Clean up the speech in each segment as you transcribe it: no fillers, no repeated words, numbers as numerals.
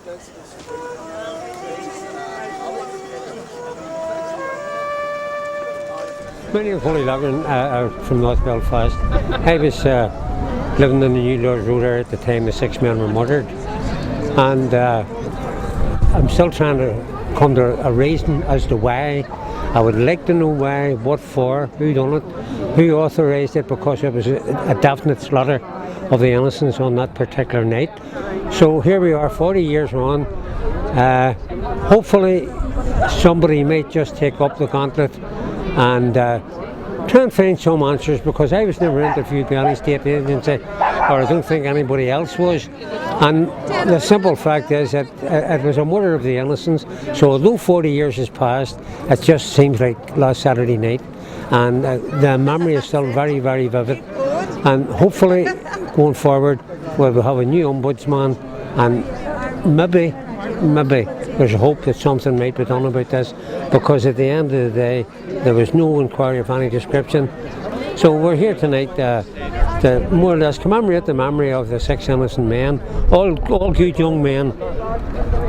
My name is Loughran from North Belfast. I was living in the New Lords Road area at the time the 6 men were murdered, and I'm still trying to come to a reason as to why. I would like to know why, what for, who done it, who authorised it, because it was a definite slaughter of the innocents on that particular night. So here we are 40 years on. Hopefully somebody might just take up the gauntlet and try and find some answers, because I was never interviewed by any state agency, or I don't think anybody else was. And the simple fact is that it was a murder of the innocents. So although 40 years has passed, it just seems like last Saturday night, and the memory is still very, very vivid. And hopefully going forward we'll have a new ombudsman, and maybe there's a hope that something might be done about this, because at the end of the day there was no inquiry of any description. So we're here tonight to more or less commemorate the memory of the 6 innocent men, all good young men,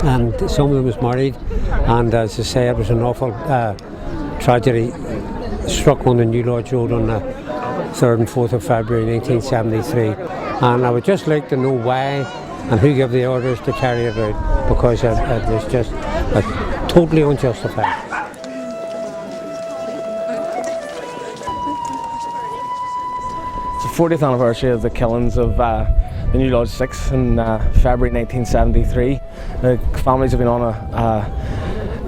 and some of them was married. And as I say, it was an awful tragedy struck on the New Lords Road on the 3rd and 4th of February 1973. And I would just like to know why and who gave the orders to carry it out, because it was just totally unjustified. It's the 40th anniversary of the killings of the New Lodge 6 in February 1973. The families have been on a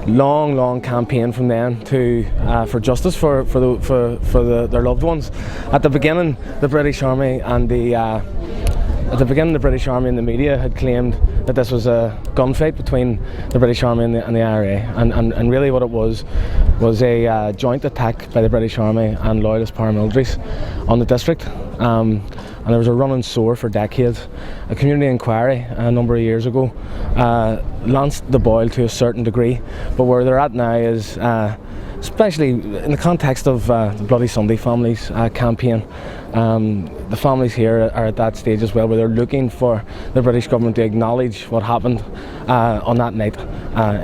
long campaign from then for justice for their loved ones. At the beginning, the British Army and the media had claimed that this was a gunfight between the British Army and the IRA, and really what it was a joint attack by the British Army and loyalist paramilitaries on the district. And there was a running sore for decades. A community inquiry a number of years ago lanced the boil to a certain degree, but where they're at now is, especially in the context of the Bloody Sunday Families campaign, the families here are at that stage as well, where they're looking for the British government to acknowledge what happened on that night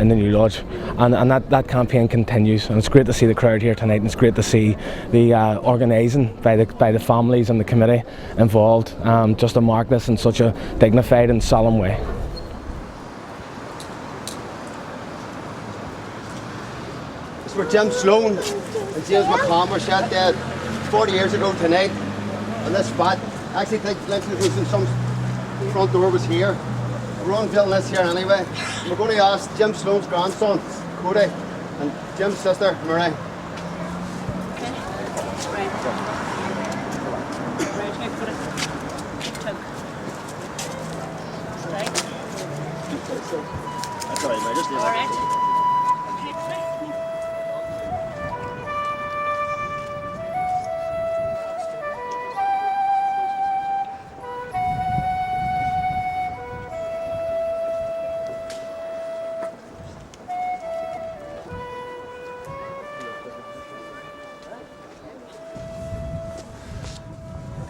in the New Lodge, and that campaign continues. And it's great to see the crowd here tonight, and it's great to see the organising by the families and the committee involved, just to mark this in such a dignified and solemn way. This is where Jim Sloan and James McCann were shot dead 40 years ago tonight on this spot. I actually think some front door was here. We're unveiling this here anyway. And we're going to ask Jim Sloan's grandson, Cody, and Jim's sister, Marie. Okay. Right. That's all right, mate. Just all right.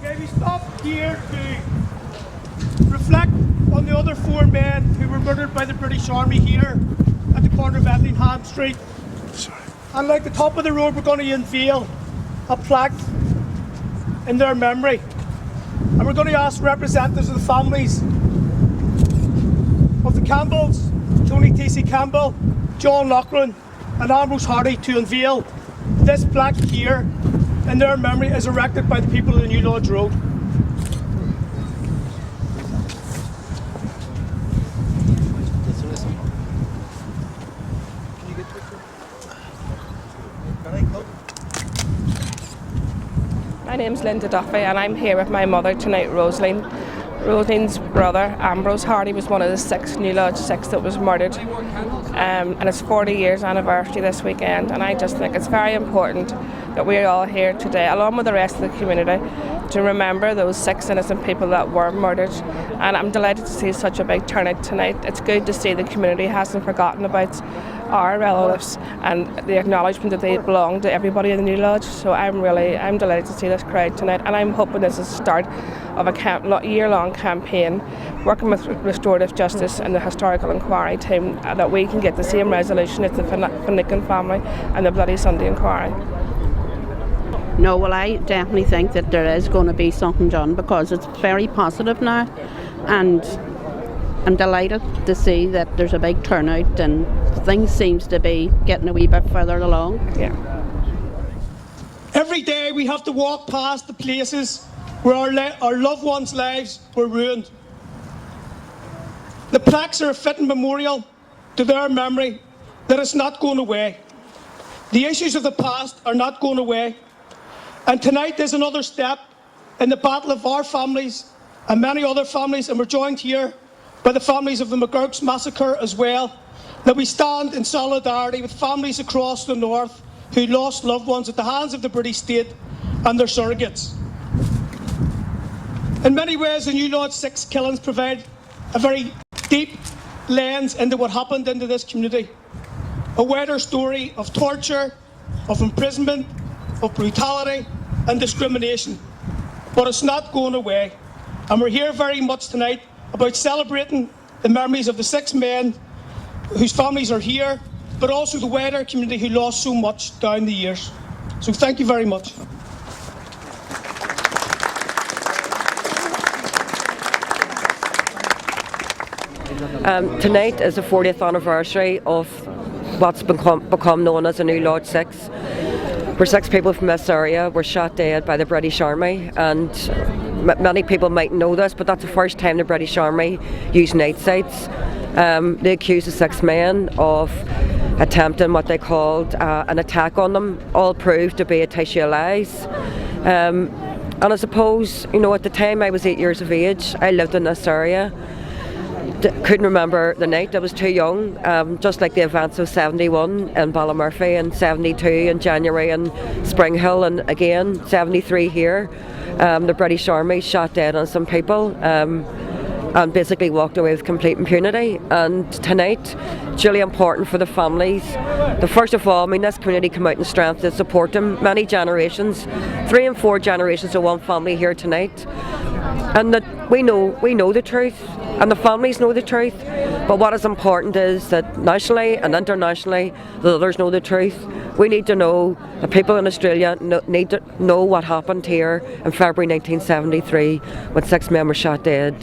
Okay, we stopped here to reflect on the other 4 men who were murdered by the British Army here at the corner of Etlingham Street. And like the top of the road, we're going to unveil a plaque in their memory. And we're going to ask representatives of the families of the Campbells, Tony T.C. Campbell, John Loughran and Ambrose Hardy, to unveil this plaque here in their memory, as erected by the people of the New Lodge Road. My name's Linda Duffy, and I'm here with my mother tonight, Rosaline. Rosaline's brother, Ambrose Hardy, was one of the 6 New Lodge 6 that was murdered. And it's 40 years anniversary this weekend, and I just think it's very important that we're all here today, along with the rest of the community, to remember those 6 innocent people that were murdered. And I'm delighted to see such a big turnout tonight. It's good to see the community hasn't forgotten about our relatives and the acknowledgement that they belong to everybody in the New Lodge. So I'm delighted to see this crowd tonight, and I'm hoping this is the start of a year-long campaign working with Restorative Justice and the Historical Inquiry team, that we can get the same resolution as the Finucane family and the Bloody Sunday Inquiry. No, well, I definitely think that there is going to be something done, because it's very positive now, and I'm delighted to see that there's a big turnout and things seems to be getting a wee bit further along. Yeah. Every day we have to walk past the places where our loved ones' lives were ruined. The plaques are a fitting memorial to their memory that it's not going away. The issues of the past are not going away. And tonight is another step in the battle of our families and many other families, and we're joined here by the families of the McGurk's massacre as well, that we stand in solidarity with families across the north who lost loved ones at the hands of the British state and their surrogates. In many ways, the New Lodge 6 killings provide a very deep lens into what happened into this community. A wider story of torture, of imprisonment, of brutality and discrimination. But it's not going away. And we're here very much tonight about celebrating the memories of the 6 men whose families are here, but also the wider community who lost so much down the years. So thank you very much. Tonight is the 40th anniversary of what's become known as the New Lodge 6. Where 6 people from this area were shot dead by the British Army, and many people might know this, but that's the first time the British Army used night sights. They accused the 6 men of attempting what they called an attack on them, all proved to be a tissue of lies. And I suppose, you know, at the time I was 8 years of age, I lived in this area. Couldn't remember the night, I was too young, just like the events of 71 in Ballymurphy and 72 in January in Springhill, and again 73 here. The British Army shot dead on some people and basically walked away with complete impunity. And tonight it's really important for the families. First of all, I mean, this community come out in strength to support them. Many generations, 3 and 4 generations of one family here tonight, and that we know the truth. And the families know the truth, but what is important is that nationally and internationally, the others know the truth. We need to know, the people in Australia need to know what happened here in February 1973 when 6 men were shot dead,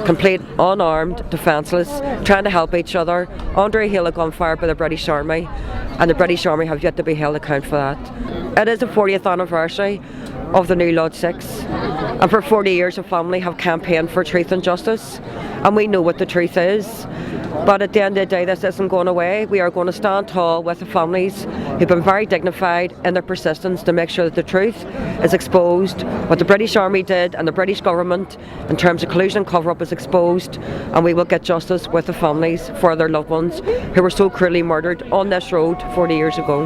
complete unarmed, defenceless, trying to help each other, under a hail of gunfire by the British Army, and the British Army have yet to be held account for that. It is the 40th anniversary of the New Lodge 6, and for 40 years the family have campaigned for truth and justice, and we know what the truth is. But at the end of the day, this isn't going away. We are going to stand tall with the families who've been very dignified in their persistence to make sure that the truth is exposed. What the British Army did and the British government in terms of collusion and cover-up is exposed, and we will get justice with the families for their loved ones who were so cruelly murdered on this road 40 years ago.